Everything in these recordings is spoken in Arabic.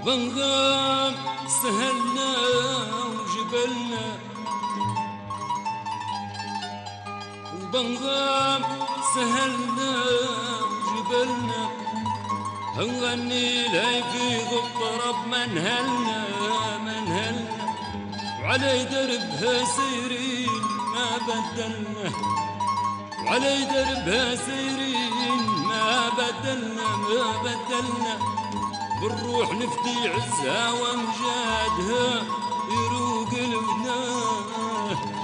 وبنغام سهلنا وجبلنا، وبنغام سهلنا وجبلنا، هنغني لي في الطرب منهلنا منهلنا، وعلي دربها سيرين ما بدلنا، وعلي دربها سيرين ما بدلنا ما بدلنا، بالروح نفدي عزها وامجادها يروق لنا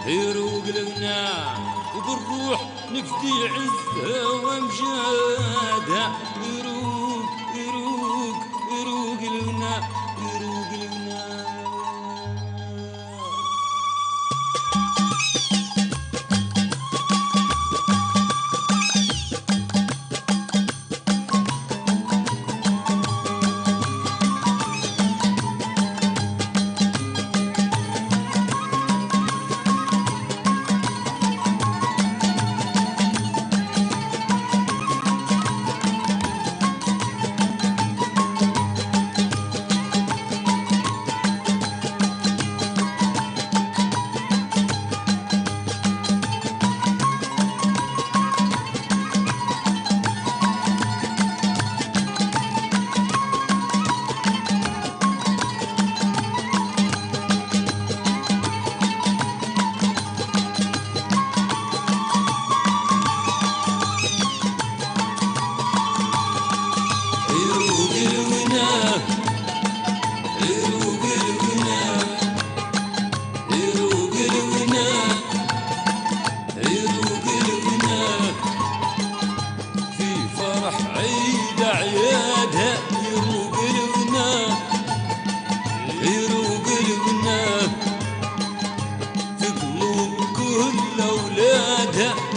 يروق لنا، وبالروح نفدي عزها وامجادها يروق يروق يروق لنا يروق لنا.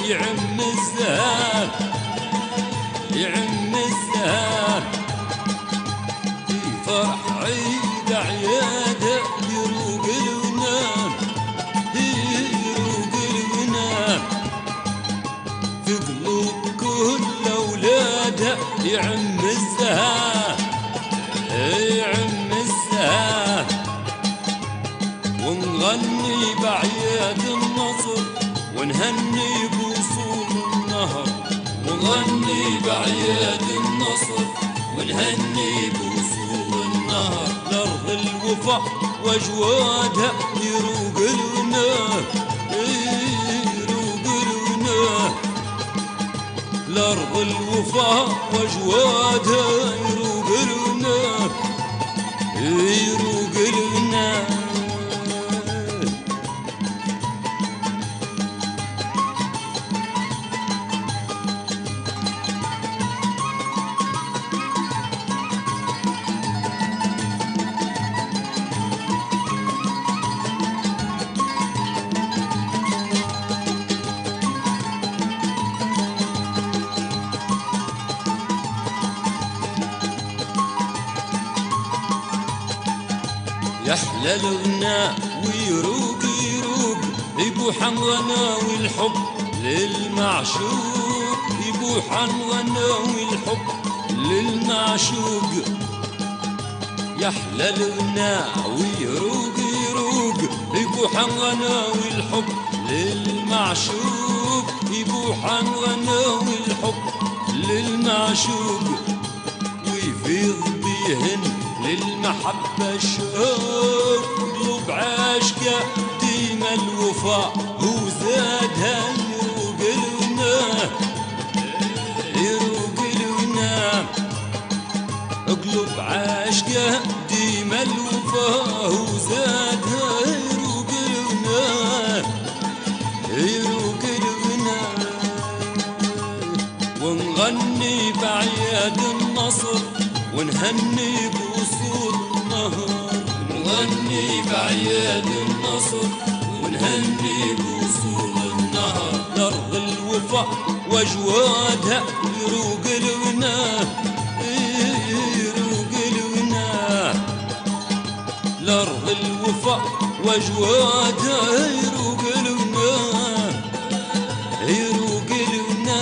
يعم الزهر يعم الزهر في فرح عيد عياده يروق الونام يروق الونام في قلوب كل اولاده يعم الزهر يعم الزهر ونغني بعياد النصر ونهني بوصول النهر ونغني بعياد النصر ونهني بوصول النهر لأرض الوفا وجوادها يروق لنا يروق لنا لأرض الوفا وجوادها يروق لنا يروق لنا. يحلى الغناء ويروق يروق يبوح الغنى والحب للمعشوق يبوح الغنى والحب للمعشوق. يحلى الغناء ويروق يروق يبوح الغنى والحب للمعشوق يبوح الغنى والحب للمعشوق ويفيض بيهن للمحبة شوق قلوب عاشقة ديما الوفاء هو زادها يروق لنا يروق لنا قلوب عاشقة ديما الوفاء هو زادها يروق لنا يروق لنا. ونغني بعياد النصر ونهني بوصول النهر نغني بعياد النصر ونهني بوصول النهر لأرض الوفا وجوادها يروق لنا يروق لنا لأرض الوفا وجوادها يروق لنا يروق لنا.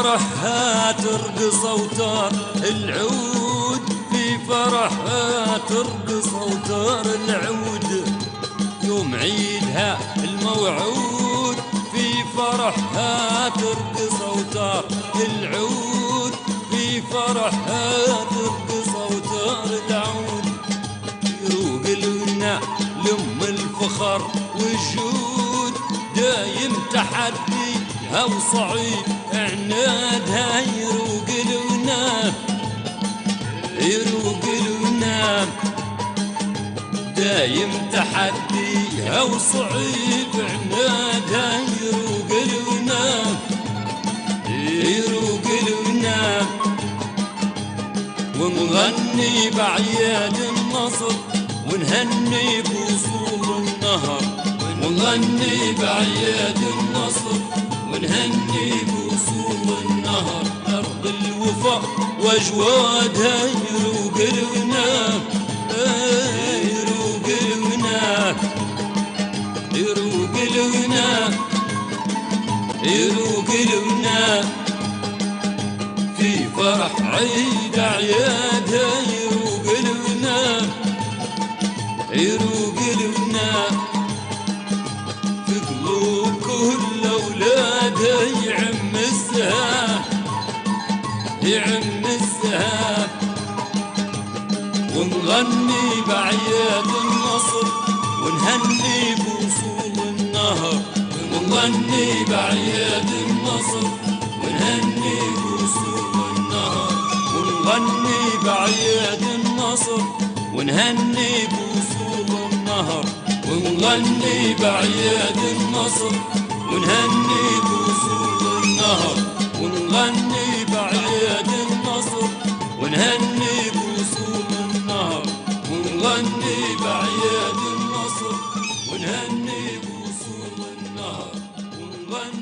فرحها ترقص أوتار العود، في فرحها ترقص أوتار العود، يوم عيدها الموعود في فرحها ترقص أوتار العود، في فرحها ترقص أوتار العود، يروق لنا لم الفخر والجود، دايم تحديها وصعيب عنادها، يروق لنا يروق لنا دايم تحديها وصعيب عنادها، يروق لنا يروق لنا ونغني بعياد النصر ونهني بوصول النهر، ونغني بعياد النصر ونهني بوصول النهر، أرض الوفا وأجوادها يروق لنا يروق لنا يروق لنا يروق لنا في فرح عيد أعيادها، يروق لنا يروق لنا في قلوب كل أولادها، يعم السهاب يعم السهاب، ونغني بعياد النصر ونهني بوصول النهر، ونغني بعياد النصر ونهني بوصول النهر، ونغني بعياد النصر ونهني بوصول النهر، ونغني بعياد النصر ونهني بوصول النهر، ونغني بعياد النصر ونهني بوصول النهر، ونغني بعياد النصر ونهني بوصول النهر، ونغني